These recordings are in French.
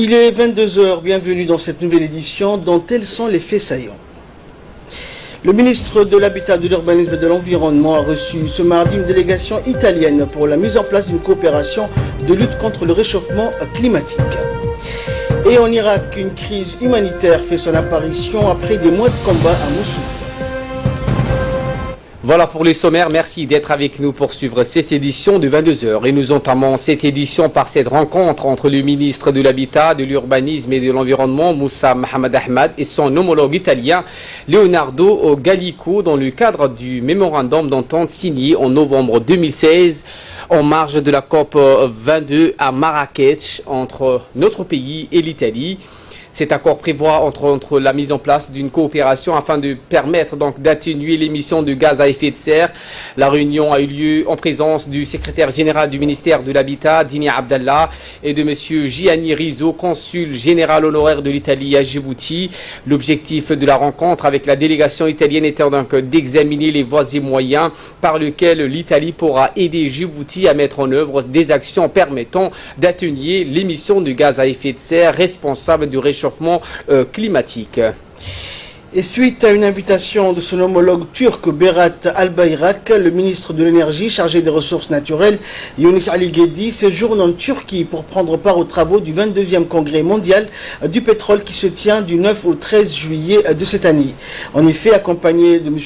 Il est 22 h, bienvenue dans cette nouvelle édition dont tels sont les faits saillants. Le ministre de l'Habitat, de l'Urbanisme et de l'Environnement a reçu ce mardi une délégation italienne pour la mise en place d'une coopération de lutte contre le réchauffement climatique. Et en Irak, une crise humanitaire fait son apparition après des mois de combat à Mossoul. Voilà pour les sommaires, merci d'être avec nous pour suivre cette édition de 22 h. Et nous entamons cette édition par cette rencontre entre le ministre de l'Habitat, de l'Urbanisme et de l'Environnement, Moussa Mohamed Ahmad, et son homologue italien, Leonardo Gallico, dans le cadre du mémorandum d'entente signé en novembre 2016 en marge de la COP 22 à Marrakech entre notre pays et l'Italie. Cet accord prévoit entre la mise en place d'une coopération afin de permettre donc d'atténuer l'émission de gaz à effet de serre. La réunion a eu lieu en présence du secrétaire général du ministère de l'Habitat, Dini Abdallah, et de M. Gianni Rizzo, consul général honoraire de l'Italie à Djibouti. L'objectif de la rencontre avec la délégation italienne était donc d'examiner les voies et moyens par lesquels l'Italie pourra aider Djibouti à mettre en œuvre des actions permettant d'atténuer l'émission de gaz à effet de serre responsable du réchauffement climatique. Et suite à une invitation de son homologue turc Berat Albayrak, le ministre de l'énergie chargé des ressources naturelles, Yunus Ali Ghedi, séjourne en Turquie pour prendre part aux travaux du 22e congrès mondial du pétrole qui se tient du 9 au 13 juillet de cette année. En effet, accompagné de M.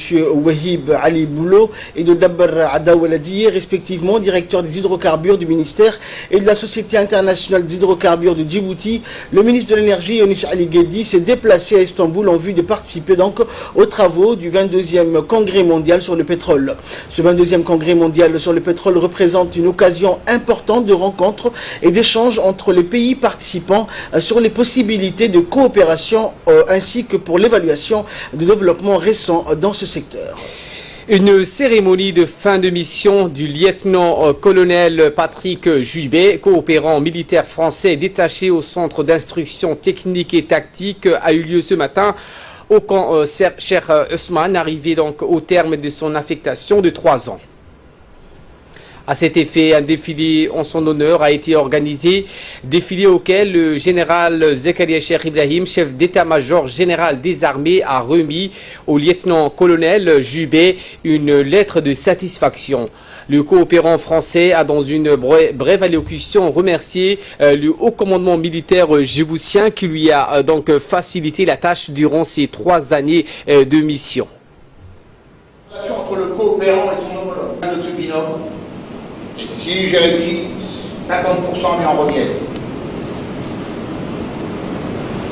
Wahib Ali Boulo et de Dabbar Adawaladi, respectivement directeur des hydrocarbures du ministère et de la Société internationale des hydrocarbures de Djibouti, le ministre de l'énergie Yunus Ali Ghedi s'est déplacé à Istanbul en vue de participer donc aux travaux du 22e congrès mondial sur le pétrole. Ce 22e congrès mondial sur le pétrole représente une occasion importante de rencontres et d'échanges entre les pays participants sur les possibilités de coopération ainsi que pour l'évaluation de développement récent dans ce secteur. Une cérémonie de fin de mission du lieutenant-colonel Patrick Juibet, coopérant militaire français détaché au centre d'instruction technique et tactique, a eu lieu ce matin au camp Cheikh Ousmane, arrivé donc au terme de son affectation de 3 ans. À cet effet, un défilé en son honneur a été organisé, défilé auquel le général Zakaria Cheikh Ibrahim, chef d'état-major général des armées, a remis au lieutenant-colonel Juibet une lettre de satisfaction. Le coopérant français a dans une brève allocution remercié le haut commandement militaire djiboutien qui lui a donc facilité la tâche durant ces 3 années de mission. Entre le coopérant et son homologue de ce binôme, et si j'ai réussi, 50% lui en reviennent.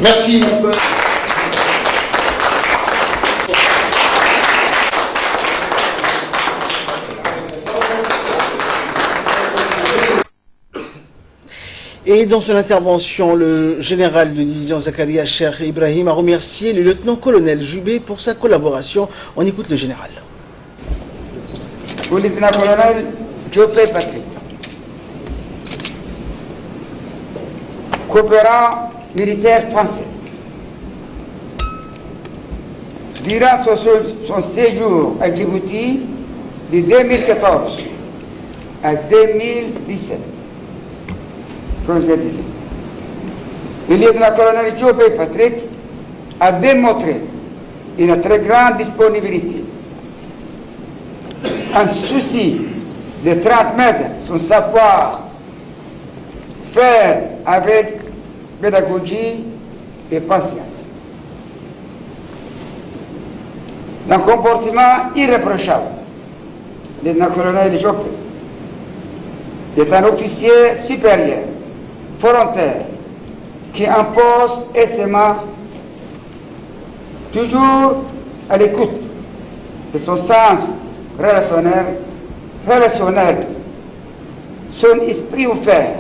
Merci mon peuple. Et dans son intervention, le général de division Zakaria Cheikh Ibrahim a remercié le lieutenant-colonel Juibet pour sa collaboration. On écoute le général. Au lieutenant-colonel Juibet Patrick, coopérant militaire français, durant son séjour à Djibouti de 2014 à 2017, comme je l'ai dit, le lieutenant-colonel Juibet Patrick a démontré une très grande disponibilité, un souci de transmettre son savoir-faire avec pédagogie et patience. Un comportement irréprochable. Le lieutenant-colonel Juibet est un officier supérieur, volontaire, qui impose aisément, toujours à l'écoute de son sens relationnel, son esprit ouvert,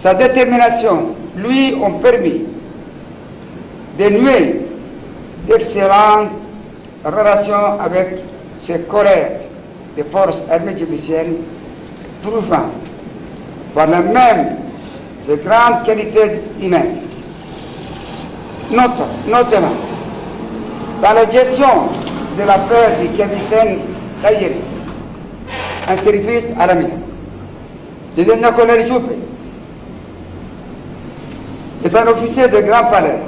sa détermination lui ont permis de nouer d'excellentes relations avec ses collègues des forces armées djiboutiennes, prouvant par la même de grandes qualités humaines, notamment dans la gestion de l'affaire du capitaine Khayri, un service à l'armée. Le lieutenant-colonel Juibet est un officier de grand palais.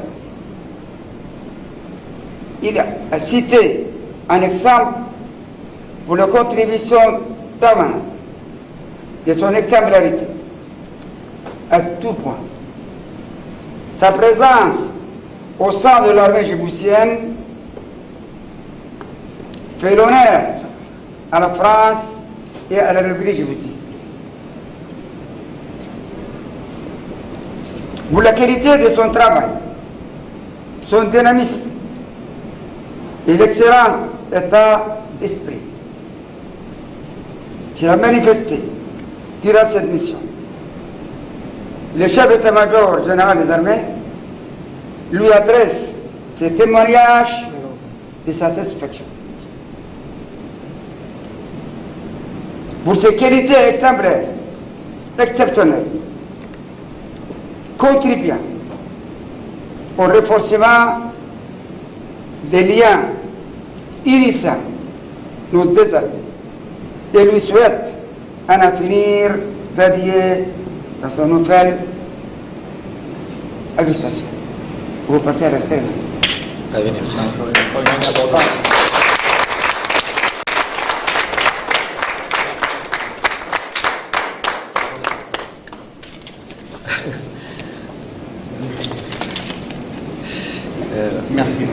Il a cité un exemple pour la contribution permanente de son exemplarité à tout point. Sa présence au sein de l'armée djiboutienne fait l'honneur à la France et à la République djibouti. Pour la qualité de son travail, son dynamisme et l'excellent état d'esprit qu'il a manifesté durant cette mission, le chef d'état-major général des armées lui adresse ses témoignages de satisfaction. Pour ses qualités exemplaires, exceptionnelles, contribuant au renforcement des liens unissant nos deux armées et lui souhaite un avenir radieux dans son nouvelle administration. Vous passez à la scène. Merci.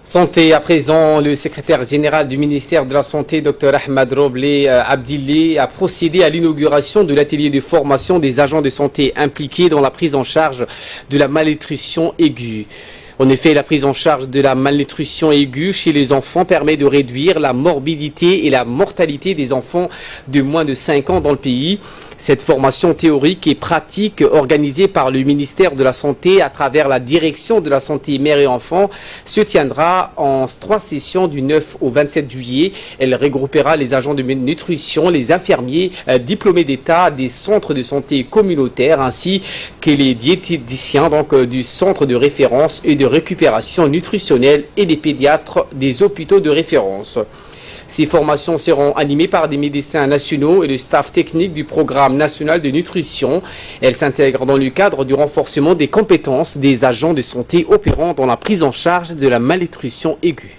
Santé, à présent, le secrétaire général du ministère de la Santé, Dr Ahmad Roblé Abdilli, a procédé à l'inauguration de l'atelier de formation des agents de santé impliqués dans la prise en charge de la malnutrition aiguë. En effet, la prise en charge de la malnutrition aiguë chez les enfants permet de réduire la morbidité et la mortalité des enfants de moins de 5 ans dans le pays. Cette formation théorique et pratique organisée par le ministère de la Santé à travers la direction de la santé mère et enfant se tiendra en 3 sessions du 9 au 27 juillet. Elle regroupera les agents de nutrition, les infirmiers diplômés d'État des centres de santé communautaires ainsi que les diététiciens du centre de référence et de récupération nutritionnelle et des pédiatres des hôpitaux de référence. Ces formations seront animées par des médecins nationaux et le staff technique du programme national de nutrition. Elles s'intègrent dans le cadre du renforcement des compétences des agents de santé opérant dans la prise en charge de la malnutrition aiguë.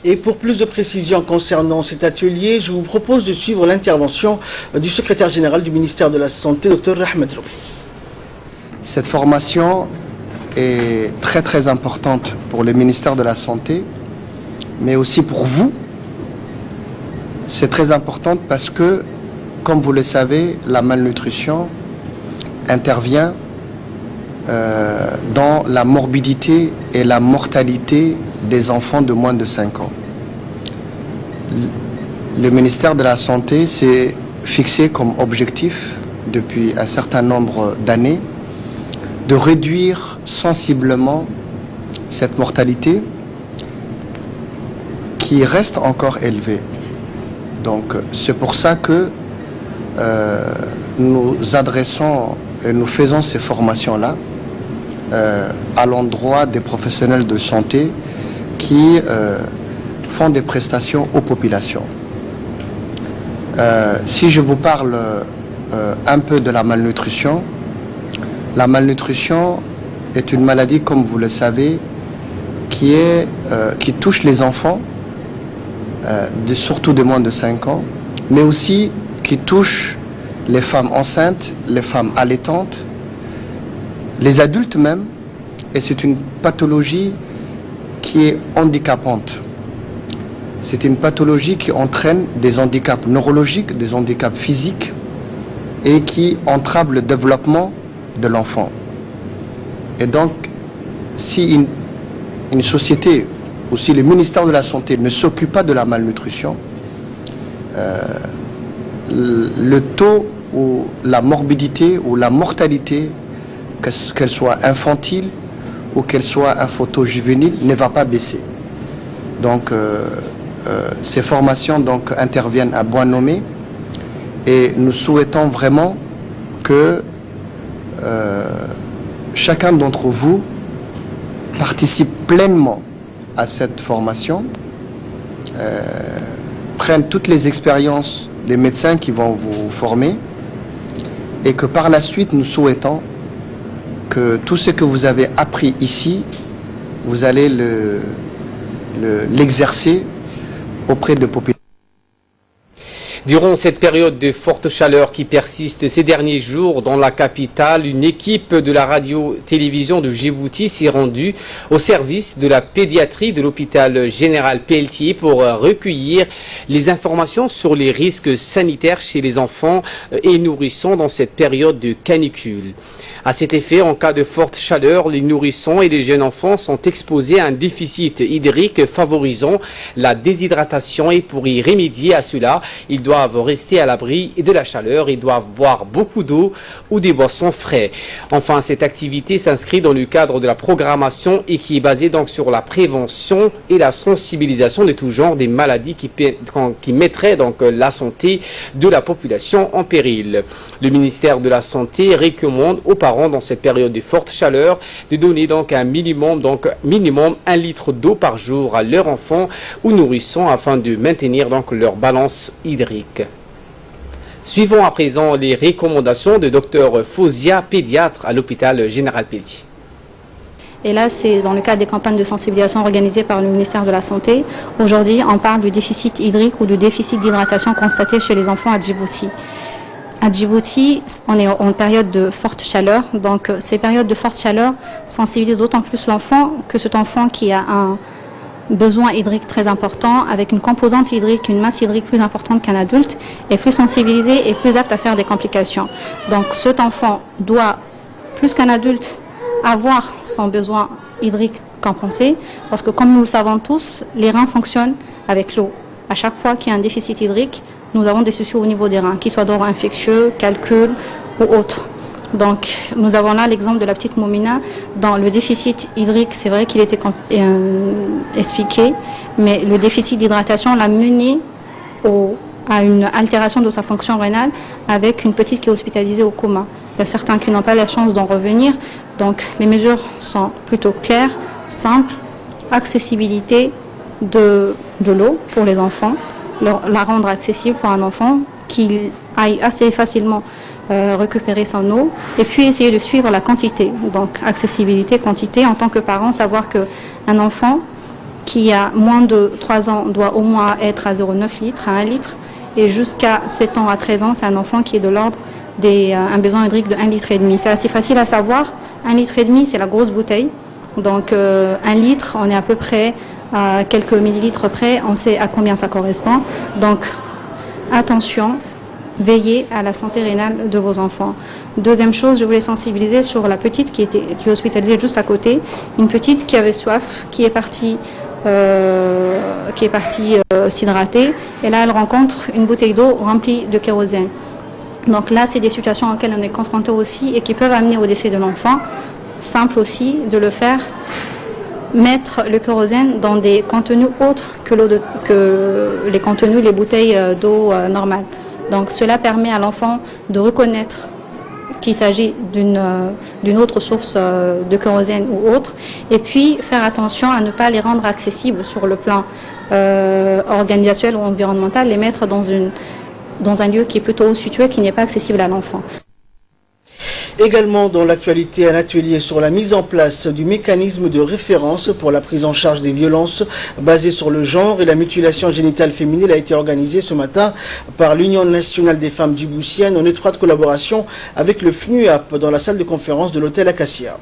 Et pour plus de précisions concernant cet atelier, je vous propose de suivre l'intervention du secrétaire général du ministère de la Santé, Dr Ahmad Roblé. Cette formation est très importante pour le ministère de la Santé, mais aussi pour vous. C'est très important parce que, comme vous le savez, la malnutrition intervient dans la morbidité et la mortalité des enfants de moins de 5 ans. Le ministère de la Santé s'est fixé comme objectif, depuis un certain nombre d'années, de réduire sensiblement cette mortalité qui reste encore élevée. Donc c'est pour ça que nous adressons et nous faisons ces formations-là à l'endroit des professionnels de santé qui font des prestations aux populations. Si je vous parle un peu de la malnutrition est une maladie, comme vous le savez, qui touche les enfants, surtout de moins de 5 ans, mais aussi qui touche les femmes enceintes, les femmes allaitantes, les adultes même, et c'est une pathologie qui est handicapante. C'est une pathologie qui entraîne des handicaps neurologiques, des handicaps physiques, et qui entrave le développement de l'enfant. Et donc, si une société, ou si le ministère de la Santé ne s'occupe pas de la malnutrition, le taux ou la morbidité ou la mortalité, qu'elle soit infantile ou qu'elle soit infanto-juvénile, ne va pas baisser. Donc, ces formations donc interviennent à point nommé, et nous souhaitons vraiment que chacun d'entre vous participe pleinement à cette formation, prennent toutes les expériences des médecins qui vont vous former et que par la suite nous souhaitons que tout ce que vous avez appris ici, vous allez l'exercer auprès de populations. Durant cette période de forte chaleur qui persiste ces derniers jours dans la capitale, une équipe de la radio-télévision de Djibouti s'est rendue au service de la pédiatrie de l'hôpital général Pelletier pour recueillir les informations sur les risques sanitaires chez les enfants et nourrissons dans cette période de canicule. À cet effet, en cas de forte chaleur, les nourrissons et les jeunes enfants sont exposés à un déficit hydrique favorisant la déshydratation et pour y remédier à cela, ils doivent rester à l'abri de la chaleur, ils doivent boire beaucoup d'eau ou des boissons frais. Enfin, cette activité s'inscrit dans le cadre de la programmation et qui est basée donc sur la prévention et la sensibilisation de tout genre des maladies qui mettraient donc la santé de la population en péril. Le ministère de la Santé recommande aux parents dans cette période de forte chaleur de donner donc un minimum 1 litre d'eau par jour à leurs enfants ou nourrissons afin de maintenir donc leur balance hydrique. Suivons à présent les recommandations de Dr Fouzia, pédiatre à l'hôpital général Pelletier. Et là, c'est dans le cadre des campagnes de sensibilisation organisées par le ministère de la Santé. Aujourd'hui, on parle du déficit hydrique ou du déficit d'hydratation constaté chez les enfants à Djibouti. À Djibouti, on est en période de forte chaleur, donc ces périodes de forte chaleur sensibilisent d'autant plus l'enfant que cet enfant qui a un besoin hydrique très important, avec une composante hydrique, une masse hydrique plus importante qu'un adulte, est plus sensibilisé et plus apte à faire des complications. Donc cet enfant doit, plus qu'un adulte, avoir son besoin hydrique compensé, parce que comme nous le savons tous, les reins fonctionnent avec l'eau. À chaque fois qu'il y a un déficit hydrique, nous avons des soucis au niveau des reins, qu'ils soient d'ordre infectieux, calcul ou autre. Donc nous avons là l'exemple de la petite Moumina. Dans le déficit hydrique, c'est vrai qu'il était expliqué, mais le déficit d'hydratation l'a mené à une altération de sa fonction rénale avec une petite qui est hospitalisée au coma. Il y a certains qui n'ont pas la chance d'en revenir, donc les mesures sont plutôt claires, simples, accessibilité de l'eau pour les enfants, la rendre accessible pour un enfant, qu'il aille assez facilement récupérer son eau, et puis essayer de suivre la quantité. Donc accessibilité, quantité, en tant que parent, savoir qu'un enfant qui a moins de 3 ans doit au moins être à 0,9 litres, à 1 litre, et jusqu'à 7 ans à 13 ans, c'est un enfant qui est de l'ordre un besoin hydrique de 1,5 litre. C'est assez facile à savoir, 1,5 litre c'est la grosse bouteille, donc 1 litre, on est à peu près à quelques millilitres près, on sait à combien ça correspond. Donc attention, veillez à la santé rénale de vos enfants. Deuxième chose, je voulais sensibiliser sur la petite qui est hospitalisée juste à côté, une petite qui avait soif, qui est partie s'hydrater, et là elle rencontre une bouteille d'eau remplie de kérosène. Donc là c'est des situations auxquelles on est confronté aussi et qui peuvent amener au décès de l'enfant. Simple aussi de le faire, mettre le kérosène dans des contenus autres que les contenus, les bouteilles d'eau normales. Donc cela permet à l'enfant de reconnaître qu'il s'agit d'une autre source de kérosène ou autre, et puis faire attention à ne pas les rendre accessibles sur le plan organisationnel ou environnemental, les mettre dans un lieu qui est plutôt situé, qui n'est pas accessible à l'enfant. Également dans l'actualité, un atelier sur la mise en place du mécanisme de référence pour la prise en charge des violences basées sur le genre et la mutilation génitale féminine a été organisé ce matin par l'Union nationale des femmes djiboutiennes en étroite collaboration avec le FNUAP dans la salle de conférence de l'hôtel Acacia.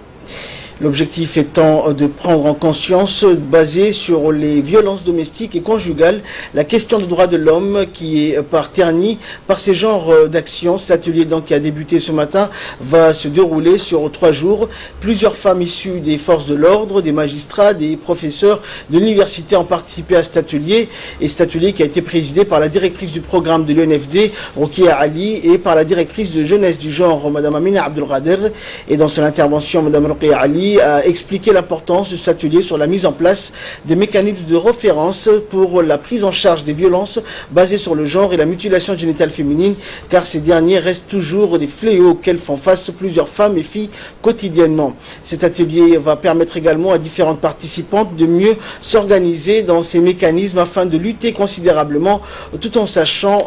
L'objectif étant de prendre en conscience, basé sur les violences domestiques et conjugales, la question des droits de l'homme qui est ternie par ces genres d'actions. Cet atelier donc, qui a débuté ce matin va se dérouler sur 3 jours. Plusieurs femmes issues des forces de l'ordre, des magistrats, des professeurs de l'université ont participé à cet atelier. Et cet atelier qui a été présidé par la directrice du programme de l'UNFD, Rokia Ali, et par la directrice de jeunesse du genre, Mme Amina Abdelkader. Et dans son intervention, Mme Rokia Ali qui a expliqué l'importance de cet atelier sur la mise en place des mécanismes de référence pour la prise en charge des violences basées sur le genre et la mutilation génitale féminine, car ces derniers restent toujours des fléaux auxquels font face plusieurs femmes et filles quotidiennement. Cet atelier va permettre également à différentes participantes de mieux s'organiser dans ces mécanismes afin de lutter considérablement, tout en sachant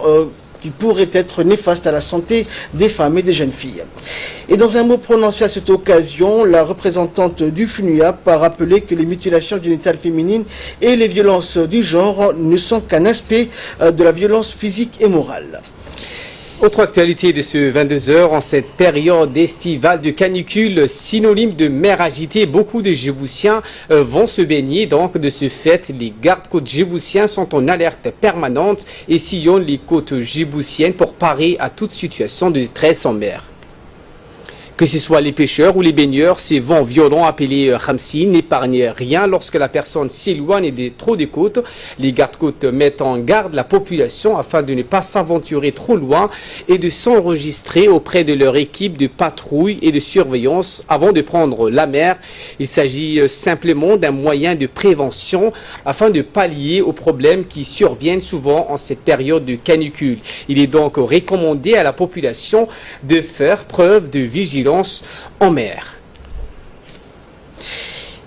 qui pourrait être néfaste à la santé des femmes et des jeunes filles. Et dans un mot prononcé à cette occasion, la représentante du FUNUAP a rappelé que les mutilations génitales féminines et les violences du genre ne sont qu'un aspect de la violence physique et morale. Autre actualité de ce 22h, en cette période estivale de canicule, synonyme de mer agitée, beaucoup de Djiboutiens vont se baigner. Donc de ce fait, les gardes-côtes djiboutiens sont en alerte permanente et sillonnent les côtes djiboutiennes pour parer à toute situation de détresse en mer. Que ce soit les pêcheurs ou les baigneurs, ces vents violents appelés Khamsin n'épargnent rien lorsque la personne s'éloigne trop des côtes. Les gardes-côtes mettent en garde la population afin de ne pas s'aventurer trop loin et de s'enregistrer auprès de leur équipe de patrouille et de surveillance avant de prendre la mer. Il s'agit simplement d'un moyen de prévention afin de pallier aux problèmes qui surviennent souvent en cette période de canicule. Il est donc recommandé à la population de faire preuve de vigilance en mer.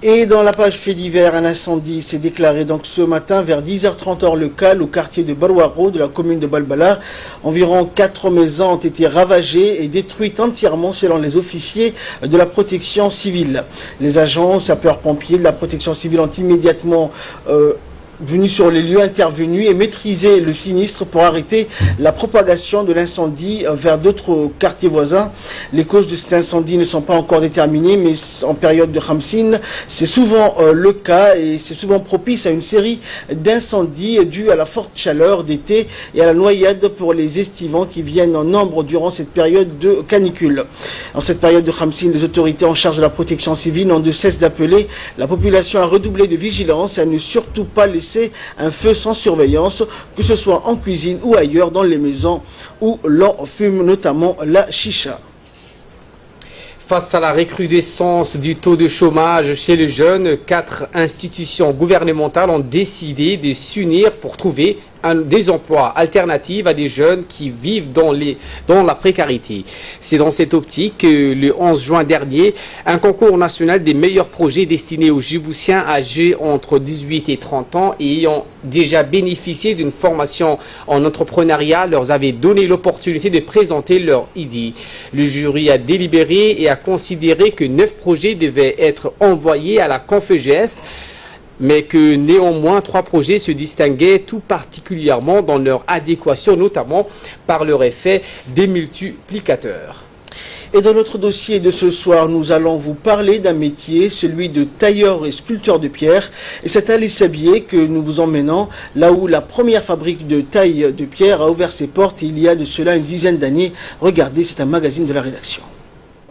Et dans la page fait divers, un incendie s'est déclaré donc ce matin vers 10h30 heure locale au quartier de Barwaro de la commune de Balbala. Environ 4 maisons ont été ravagées et détruites entièrement selon les officiers de la protection civile. Les agents sapeurs-pompiers de la protection civile ont immédiatement venus sur les lieux intervenus et maîtrisé le sinistre pour arrêter la propagation de l'incendie vers d'autres quartiers voisins. Les causes de cet incendie ne sont pas encore déterminées, mais en période de Khamsin, c'est souvent le cas et c'est souvent propice à une série d'incendies dus à la forte chaleur d'été et à la noyade pour les estivants qui viennent en nombre durant cette période de canicule. En cette période de Khamsin, les autorités en charge de la protection civile n'ont de cesse d'appeler la population à redoubler de vigilance et à ne surtout pas laisser un feu sans surveillance, que ce soit en cuisine ou ailleurs dans les maisons où l'on fume notamment la chicha. Face à la recrudescence du taux de chômage chez les jeunes, 4 institutions gouvernementales ont décidé de s'unir pour trouver des emplois alternatifs à des jeunes qui vivent dans la précarité. C'est dans cette optique que le 11 juin dernier, un concours national des meilleurs projets destinés aux Djiboutiens âgés entre 18 et 30 ans et ayant déjà bénéficié d'une formation en entrepreneuriat leur avait donné l'opportunité de présenter leur idée. Le jury a délibéré et a considéré que 9 projets devaient être envoyés à la Confegès, mais que néanmoins 3 projets se distinguaient tout particulièrement dans leur adéquation, notamment par leur effet démultiplicateur. Et dans notre dossier de ce soir, nous allons vous parler d'un métier, celui de tailleur et sculpteur de pierre. Et c'est à l'Essabier que nous vous emmenons, là où la première fabrique de taille de pierre a ouvert ses portes il y a de cela une dizaine d'années. Regardez, c'est un magazine de la rédaction.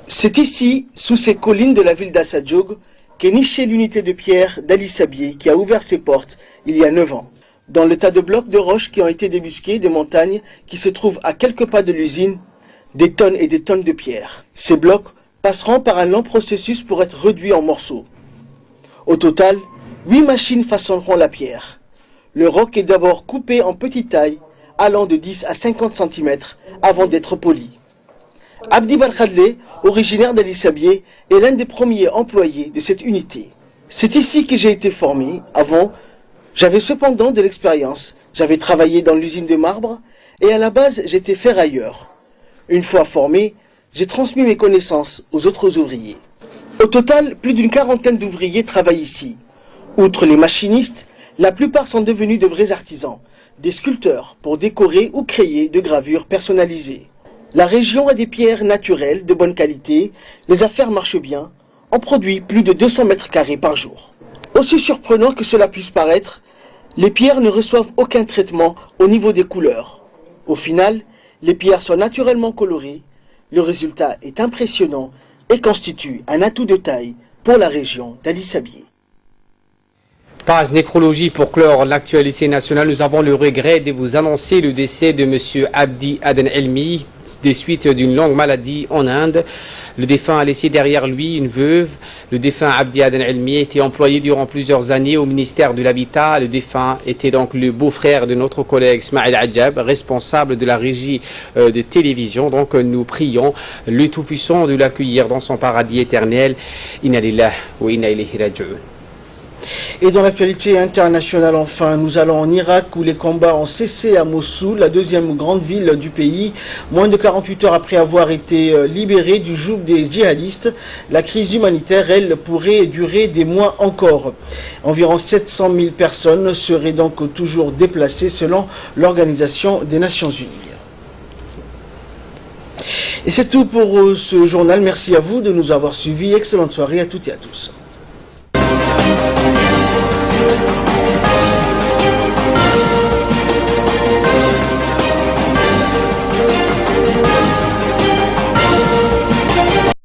C'est ici, sous ces collines de la ville d'Assadjoug, qu'est nichée l'unité de pierre d'Ali Sabier qui a ouvert ses portes il y a 9 ans. Dans le tas de blocs de roches qui ont été débusqués des montagnes qui se trouvent à quelques pas de l'usine, des tonnes et des tonnes de pierre. Ces blocs passeront par un long processus pour être réduits en morceaux. Au total, 8 machines façonneront la pierre. Le roc est d'abord coupé en petites tailles, allant de 10 à 50 cm avant d'être poli. Abdi Barkhadle, originaire d'Ali Sabier, est l'un des premiers employés de cette unité. C'est ici que j'ai été formé. Avant, j'avais cependant de l'expérience. J'avais travaillé dans l'usine de marbre et à la base, j'étais ferrailleur. Une fois formé, j'ai transmis mes connaissances aux autres ouvriers. Au total, plus d'une quarantaine d'ouvriers travaillent ici. Outre les machinistes, la plupart sont devenus de vrais artisans, des sculpteurs pour décorer ou créer de gravures personnalisées. La région a des pierres naturelles de bonne qualité, les affaires marchent bien, on produit plus de 200 mètres carrés par jour. Aussi surprenant que cela puisse paraître, les pierres ne reçoivent aucun traitement au niveau des couleurs. Au final, les pierres sont naturellement colorées, le résultat est impressionnant et constitue un atout de taille pour la région d'Ali Sabier. Page nécrologie pour clore l'actualité nationale. Nous avons le regret de vous annoncer le décès de M. Abdi Aden Elmi des suites d'une longue maladie en Inde. Le défunt a laissé derrière lui une veuve. Le défunt Abdi Aden Elmi était employé durant plusieurs années au ministère de l'Habitat. Le défunt était donc le beau-frère de notre collègue Smaïl Adjab, responsable de la régie de télévision. Donc nous prions le Tout-Puissant de l'accueillir dans son paradis éternel. Inna lillahi wa inna ilayhi raji'un. Et dans l'actualité internationale, enfin, nous allons en Irak où les combats ont cessé à Mossoul, la deuxième grande ville du pays, moins de 48 heures après avoir été libérée du joug des djihadistes. La crise humanitaire, elle, pourrait durer des mois encore. Environ 700 000 personnes seraient donc toujours déplacées selon l'Organisation des Nations Unies. Et c'est tout pour ce journal. Merci à vous de nous avoir suivis. Excellente soirée à toutes et à tous.